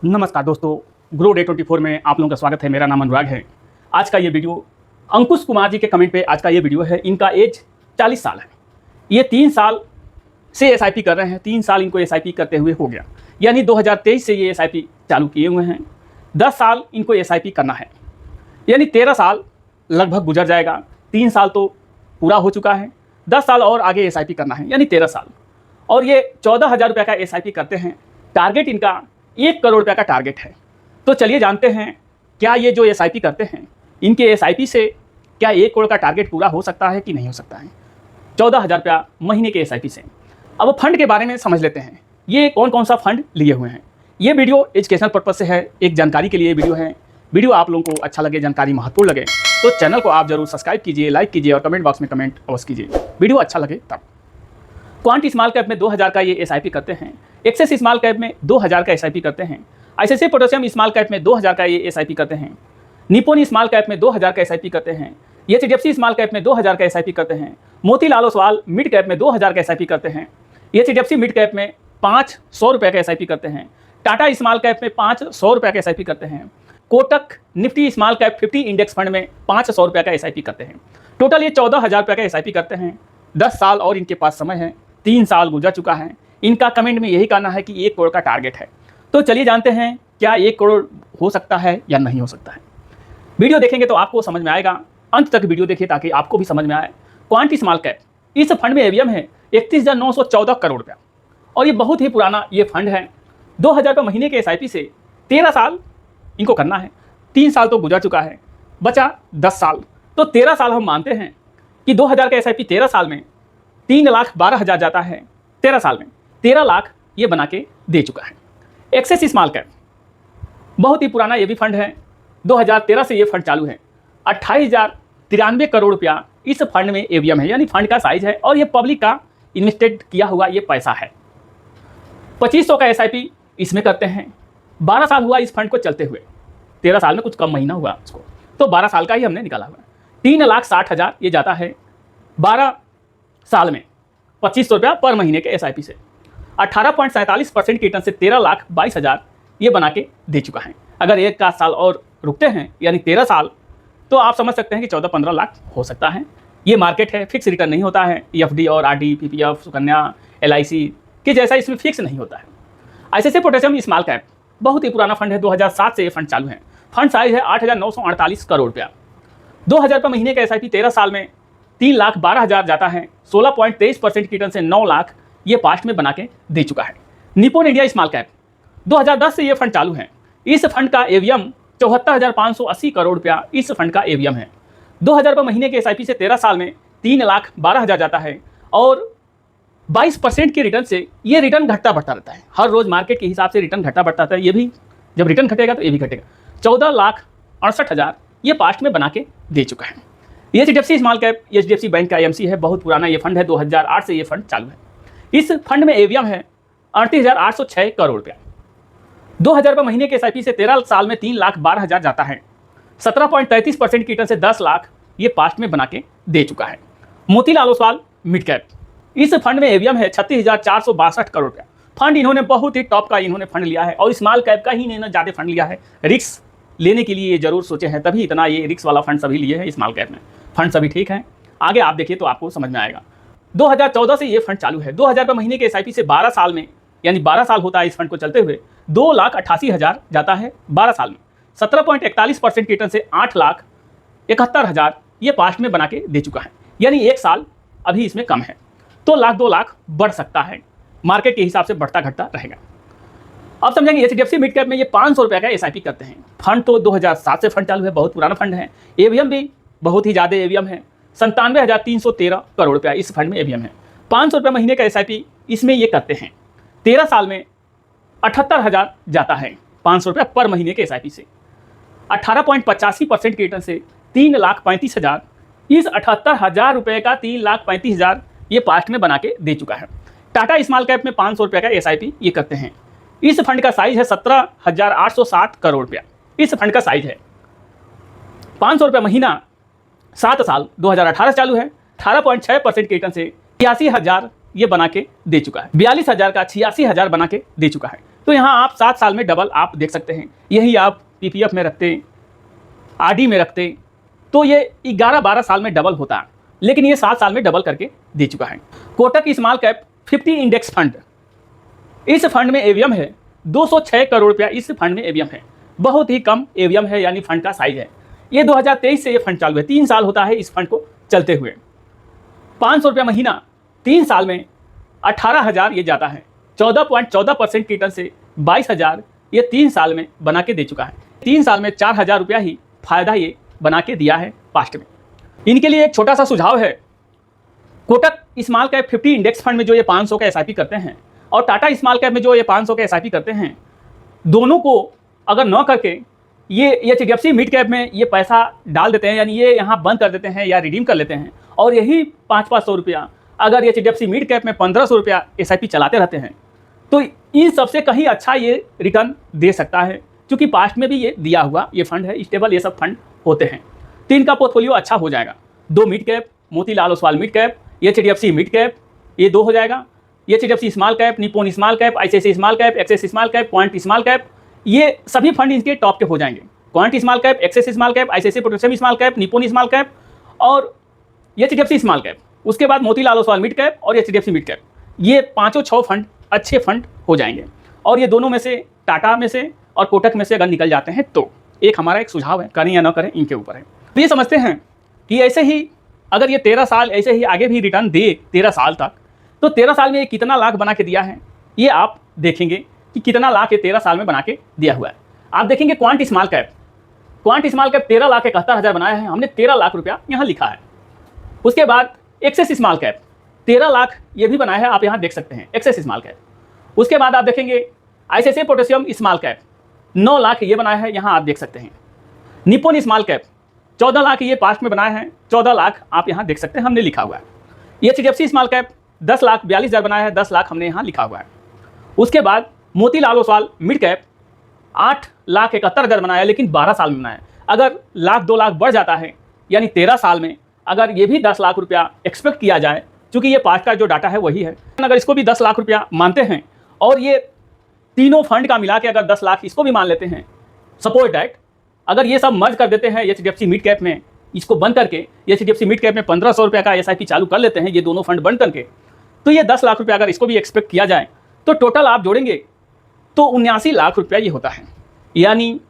नमस्कार दोस्तों, grow day 24 में आप लोगों का स्वागत है। मेरा नाम अनुराग है। आज का ये वीडियो अंकुश कुमार जी के कमेंट पे आज का ये वीडियो है। इनका एज 40 साल है। ये 3 साल से एसआईपी कर रहे हैं। 3 साल इनको एसआईपी करते हुए हो गया, यानी 2023 से ये एसआईपी चालू किए हुए हैं। 10 साल इनको एसआईपी करना है, यानी 13 साल लगभग गुजर जाएगा। 3 साल तो पूरा हो चुका है, 10 साल और आगे एसआईपी करना है, यानी 13 साल। और ये 14,000 रुपये का एसआईपी करते हैं। टारगेट इनका 1 करोड़ रुपये का टारगेट है। तो चलिए जानते हैं, क्या ये जो एसआईपी करते हैं, इनके एसआईपी से क्या 1 करोड़ का टारगेट पूरा हो सकता है कि नहीं हो सकता है 14,000 रुपया महीने के एसआईपी से। अब फंड के बारे में समझ लेते हैं, ये कौन कौन सा फंड लिए हुए हैं। ये वीडियो एजुकेशनल पर्पज़ से है, एक जानकारी के लिए वीडियो है। वीडियो आप लोगों को अच्छा लगे, जानकारी महत्वपूर्ण लगे तो चैनल को आप जरूर सब्सक्राइब कीजिए, लाइक कीजिए और कमेंट बॉक्स में कमेंट अवश्य कीजिए, वीडियो अच्छा लगे तब। क्वांट स्मॉल कैप में 2,000 का ये एसआईपी करते हैं। एक्सेस स्मॉल कैप में 2,000 का एसआईपी करते हैं। आईसीआईसीआई पोटेशियम स्मॉल कैप में 2,000 का ये एसआईपी करते हैं। निप्पॉन स्मॉल कैप में 2,000 का एसआईपी करते हैं। एचडीएफसी स्मॉल कैप में 2,000 का एसआईपी करते हैं। मोतीलाल ओसवाल मिड कैप में 2,000 का एसआईपी करते हैं। एचडीएफसी मिड कैप में 500 रुपये का एसआईपी करते हैं। टाटा स्मॉल कैप में 500 रुपये का एसआईपी करते हैं। Kotak Nifty small cap 50 index fund में 500 रुपये का एसआईपी करते हैं। टोटल ये 14,000 रुपये का एसआईपी करते हैं। 10 साल और इनके पास समय है, 3 साल गुजर चुका है। इनका कमेंट में यही कहना है कि 1 करोड़ का टारगेट है। तो चलिए जानते हैं, क्या 1 करोड़ हो सकता है या नहीं हो सकता है। वीडियो देखेंगे तो आपको समझ में आएगा। अंत तक वीडियो देखिए ताकि आपको भी समझ में आए। क्वांट स्मॉल कैप, इस फंड में एवीएम है 31,914 करोड़ रुपया और ये बहुत ही पुराना ये फंड है। 2,000 रुपये महीने के एसआईपी से 13 साल इनको करना है। 3 साल तो गुजर चुका है, बचा 10 साल। तो 13 साल हम मानते हैं कि 2,000 का एसआईपी 13 साल में 3,12,000 जाता है। 13 साल में 13 लाख ये बना के दे चुका है। एक्सेस स्मॉल कैप बहुत ही पुराना ये भी फंड है। 2013 से ये फंड चालू है। 28,093 करोड़ रुपया इस फंड में एवीएम है, यानी फंड का साइज है और ये पब्लिक का इन्वेस्टेड किया हुआ ये पैसा है। 2,500 का एसआईपी इसमें करते हैं। 12 साल हुआ इस फंड को चलते हुए, 13 साल में कुछ कम महीना हुआ उसको, तो 12 साल का ही हमने निकाला हुआ। 3,60,000 ये जाता है 12 साल में 2,500 रुपया पर महीने के एसआईपी से। 18.47% की रिटर्न से 13,22,000 ये बना के दे चुका है। अगर 1 साल और रुकते हैं यानी 13 साल, तो आप समझ सकते हैं कि 14-15 लाख हो सकता है। ये मार्केट है, फिक्स रिटर्न नहीं होता है। एफडी और आरडी, पीपीएफ, सुकन्या, एलआईसी के जैसा इसमें फिक्स नहीं होता है। आईसीआईसीआई पोटेशियम स्मॉल कैप बहुत ही पुराना फंड है। 2007 से ये फंड चालू है। फंड साइज है 8,948 करोड़ रुपया। 2,000 रुपये महीने का एसआईपी 13 साल में 3,12,000 जाता है। 16.23% की रिटर्न से 9 लाख ये पास्ट में बना के दे चुका है। निप्पॉन इंडिया स्मॉल कैप 2010 से ये फंड चालू है। इस फंड का एवीएम 74,580 करोड़ रुपया इस फंड का एवीएम है। 2,000 रुपये महीने के एसआईपी से 13 साल में 3,12,000 जाता है और 22% के रिटर्न से ये रिटर्न घटता बढ़ता रहता है। हर रोज मार्केट के हिसाब से रिटर्न घटता बढ़ता रहता है। ये भी जब रिटर्न घटेगा तो ये भी घटेगा। 14,68,000 ये पास्ट में बना के दे चुका है। HDFC small cap HDFC bank का एएमसी है। बहुत पुराना ये फंड है। 2008 से ये फंड चालू है। इस फंड में एवीएम है 38,806 करोड़ रुपया। 2,000 रुपये महीने के एसआईपी से 13 साल में 3,12,000 जाता है। 17.33% की रिटर्न से 10 लाख ये पास्ट में बना के दे चुका है। मोतीलाल ओसवाल मिड कैप, इस फंड में एवीएम है 36,462 करोड़ रुपया। फंड इन्होंने बहुत ही टॉप का इन्होंने फंड लिया है और स्मॉल कैप का ही इन्होंने ज़्यादा फंड लिया है। रिस्क लेने के लिए ये जरूर सोचे हैं, तभी इतना ये रिस्क वाला फंड सभी लिए हैं। स्मॉल कैप में फंड सभी ठीक है। आगे आप देखिए तो आपको समझ में आएगा। 2014 से ये फंड चालू है। 2,000 रुपये महीने के एसआईपी से 12 साल में, यानी 12 साल होता है इस फंड को चलते हुए, 2,88,000 जाता है 12 साल में। 17.41% की रिटर्न से 8,71,000 ये पास्ट में बना के दे चुका है, यानी 1 साल अभी इसमें कम है। तो 1,02 लाख बढ़ सकता है, मार्केट के हिसाब से बढ़ता घटता रहेगा। अब समझेंगे एचडीएफसी मिड कैप में ये 500 रुपये का एसआईपी करते हैं। फंड तो 2007 से फंड चालू है, बहुत पुराना फंड है। एवीएम भी बहुत ही ज़्यादा एवीएम है। 97,313 करोड़ रुपया इस फंड में एवीएम है। 500 रुपये महीने का एसआईपी इसमें ये करते हैं। 13 साल में 78,000 जाता है 500 रुपये पर महीने के एसआईपी से। 18.85% की रिटर्न से 3,35,000 इस 78,000 रुपये का 3,35,000 ये पास्ट में बना के दे चुका है। टाटा स्मॉल कैप में 500 रुपये का एसआईपी ये करते हैं। इस फंड का साइज है 17,860 करोड़ रुपया इस फंड का साइज है। 500 रुपये महीना 7 साल 2018 चालू है। 18.6% के रिटर्न से 86,000 ये बना के दे चुका है। 42,000 का 86,000 बना के दे चुका है। तो यहाँ आप 7 साल में डबल आप देख सकते हैं। यही आप पीपीएफ में रखते, आरडी में रखते तो ये 11-12 साल में डबल होता, लेकिन ये 7 साल में डबल करके दे चुका है। Kotak small cap 50 index fund, इस फंड में एवीएम है 206 करोड़ रुपया। इस फंड में एवीएम है, बहुत ही कम एवीएम है, यानी फंड का साइज है। ये 2023 से ये फंड चालू है, 3 साल होता है इस फंड को चलते हुए। 500 रुपया महीना 3 साल में 18,000 ये जाता है। 14.14% रिटर्न से 22,000 ये 3 साल में बना के दे चुका है। 3 साल में 4,000 रुपया ही फायदा ये बना के दिया है पास्ट में। इनके लिए एक छोटा सा सुझाव है, Kotak small cap 50 index fund में जो ये 500 का एसआईपी करते हैं और टाटा स्मॉल कैप में जो ये 500 का एसआईपी करते हैं, दोनों को अगर न करके ये एचडीएफसी मिड कैप में ये पैसा डाल देते हैं, यानी ये यहाँ बंद कर देते हैं या रिडीम कर लेते हैं, और यही 500-500 रुपया अगर एचडीएफसी मिड कैप में 1500 रुपया एसआईपी चलाते रहते हैं, तो इन सबसे कहीं अच्छा ये रिटर्न दे सकता है, क्योंकि पास्ट में भी ये दिया हुआ ये फंड है, स्टेबल ये सब फंड होते हैं। तो इनका पोर्टफोलियो अच्छा हो जाएगा। 2 mid cap, Motilal Oswal mid cap, HDFC mid cap, ये 2 हो जाएगा। HDFC small cap, Nippon small cap, ICICI small cap, axis small cap, quant small cap, ये सभी फंड इनके टॉप के हो जाएंगे। Quant small cap, axis small cap, ICICI protection small cap, Nippon small cap और एचडीएफसी स्मॉल कैप। उसके बाद Motilal Oswal mid cap और एचडीएफसी मिड कैप, ये 5-6 फंड अच्छे फंड हो जाएंगे। और ये दोनों में से, टाटा में से और कोटक में से अगर निकल जाते हैं तो एक हमारा एक सुझाव है, करें या ना करें इनके ऊपर है। तो ये समझते हैं कि ऐसे ही अगर ये 13 साल ऐसे ही आगे भी रिटर्न दे 13 साल तक, तो 13 साल में ये कितना लाख बना के दिया है, ये आप देखेंगे कि कितना लाख ये 13 साल में बना के दिया हुआ है। आप देखेंगे क्वांट स्मॉल कैप 13,71,000 बनाया है हमने, 13 लाख रुपया यहाँ लिखा है। उसके बाद एक्सिस स्मॉल कैप 13 लाख ये भी बनाया है, आप यहाँ देख सकते हैं एक्सिस स्मॉल कैप। उसके बाद आप देखेंगे ICICI potassium small cap 9 lakh ये बनाया है, यहाँ आप देख सकते हैं। निप्पॉन स्मॉल कैप 14 लाख ये पास्ट में बनाया है, 14 लाख आप यहाँ देख सकते हैं हमने लिखा हुआ है। एचडीएफसी स्मॉल कैप 10,42,000 बनाया है, 10 लाख हमने यहाँ लिखा हुआ है। उसके बाद मोतीलाल ओसवाल मिड कैप 8,71,000 बनाया, लेकिन 12 साल में बनाया है। अगर लाख 2 लाख बढ़ जाता है, यानी 13 साल में अगर ये भी 10 लाख रुपया एक्सपेक्ट किया जाए, क्योंकि ये पास्ट का जो डाटा है वही है, अगर इसको भी 10 लाख रुपया मानते हैं और ये तीनों फंड का मिला के अगर 10 लाख इसको भी मान लेते हैं, सपोज दैट अगर ये सब मर्ज कर देते हैं एचडीएफसी मिड कैप में, इसको बंद करके एचडीएफसी मिड कैप में 1500 रुपये का एसआईपी चालू कर लेते हैं ये दोनों फंड बंद करके, तो ये 10 लाख रुपया अगर इसको भी एक्सपेक्ट किया जाए तो टोटल आप जोड़ेंगे तो 79 लाख रुपया ये होता है। यानी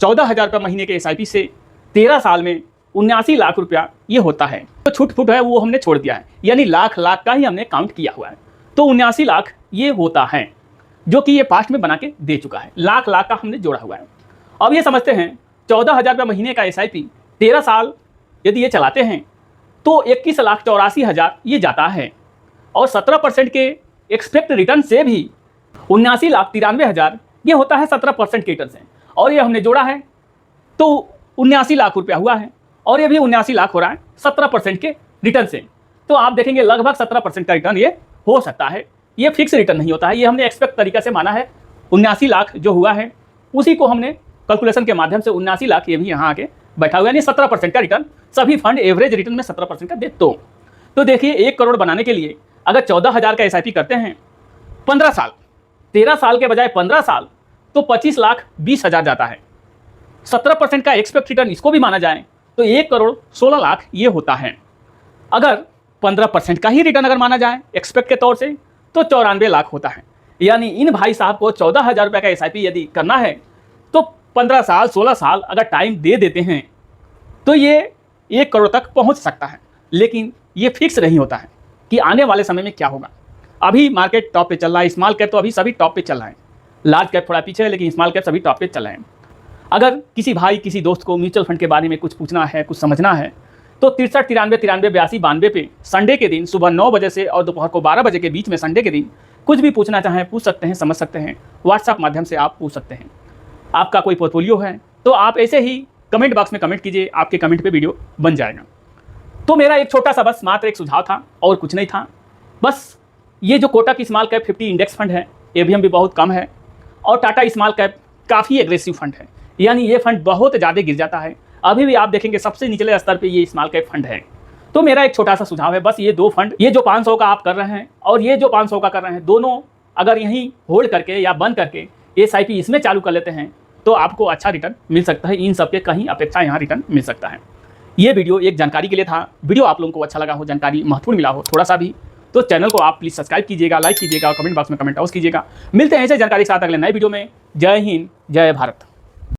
14,000 रुपये महीने के एसआईपी से 13 साल में 79 लाख रुपया ये होता है। तो छूट फूट है वो हमने छोड़ दिया है, यानी लाख का ही हमने काउंट किया हुआ है। तो 79 लाख ये होता है, जो कि ये पास्ट में बना के दे चुका है। लाख का हमने जोड़ा हुआ है। अब ये समझते हैं 14,000 रुपये महीने का एसआईपी 13 साल यदि ये चलाते हैं तो 21,84,000 ये जाता है, और 17% के एक्सपेक्ट रिटर्न से भी 79,93,000 ये होता है 17% के रिटर्न से। और ये हमने जोड़ा है तो 79 लाख रुपया हुआ है, और ये भी 79 लाख हो रहा है 17% के रिटर्न से। तो आप देखेंगे लगभग 17% का रिटर्न ये हो सकता है। ये फिक्स रिटर्न नहीं होता है, ये हमने एक्सपेक्ट तरीके से माना है। 79 लाख जो हुआ है उसी को हमने कैलकुलेशन के माध्यम से 79 लाख ये भी यहाँ आके बैठा हुआ है, यानी 17% का रिटर्न सभी फंड एवरेज रिटर्न में 17% का दे। तो देखिए 1 करोड़ बनाने के लिए अगर 14,000 का एसआईपी करते हैं 15 साल, 13 साल के बजाय 15 साल, तो 25,20,000 जाता है। 17% का एक्सपेक्ट रिटर्न इसको भी माना जाए तो 1 करोड़ 16 लाख ये होता है। अगर 15% का ही रिटर्न अगर माना जाए एक्सपेक्ट के तौर से तो 94 लाख होता है। यानी इन भाई साहब को 14,000 रुपये का एसआईपी यदि करना है तो 15 साल 16 साल अगर टाइम दे देते हैं तो ये 1 करोड़ तक पहुंच सकता है। लेकिन ये फिक्स नहीं होता है कि आने वाले समय में क्या होगा। अभी मार्केट टॉप पे चल रहा है, स्मॉल कैप तो अभी सभी टॉप पे चल रहा है, लार्ज कैप थोड़ा पीछे है, लेकिन स्मॉल कैप सभी टॉप पे चल रहे हैं। अगर किसी भाई किसी दोस्त को म्यूचुअल फंड के बारे में कुछ पूछना है, कुछ समझना है, तो 63 93 93 82 92 पे संडे के दिन सुबह 9 बजे से और दोपहर को 12 बजे के बीच में संडे के दिन कुछ भी पूछना चाहें पूछ सकते हैं, समझ सकते हैं। व्हाट्सएप माध्यम से आप पूछ सकते हैं। आपका कोई पोर्टफोलियो है तो आप ऐसे ही कमेंट बॉक्स में कमेंट कीजिए, आपके कमेंट पे वीडियो बन जाएगा। तो मेरा एक छोटा सा बस मात्र एक सुझाव था और कुछ नहीं था। बस ये जो Kotak small cap 50 index fund है, एवीएम भी बहुत कम है, और टाटा स्मॉल कैप काफ़ी एग्रेसिव फंड है, यानी ये फंड बहुत ज़्यादा गिर जाता है। अभी भी आप देखेंगे सबसे निचले स्तर पे ये स्मॉल कैप फंड है। तो मेरा एक छोटा सा सुझाव है, बस ये 2 फंड, ये जो 500 का आप कर रहे हैं और ये जो 500 का कर रहे हैं, दोनों अगर यहीं होल्ड करके या बंद करके SIP इसमें चालू कर लेते हैं तो आपको अच्छा रिटर्न मिल सकता है। इन सब के कहीं अपेक्षा यहाँ रिटर्न मिल सकता है। ये वीडियो एक जानकारी के लिए था। वीडियो आप लोगों को अच्छा लगा हो, जानकारी महत्वपूर्ण मिला हो थोड़ा सा भी, तो चैनल को आप प्लीज़ सब्सक्राइब कीजिएगा, लाइक कीजिएगा और कमेंट बॉक्स में कमेंट हाउस कीजिएगा। मिलते हैं ऐसे जानकारी के साथ अगले नए वीडियो में। जय हिंद, जय भारत।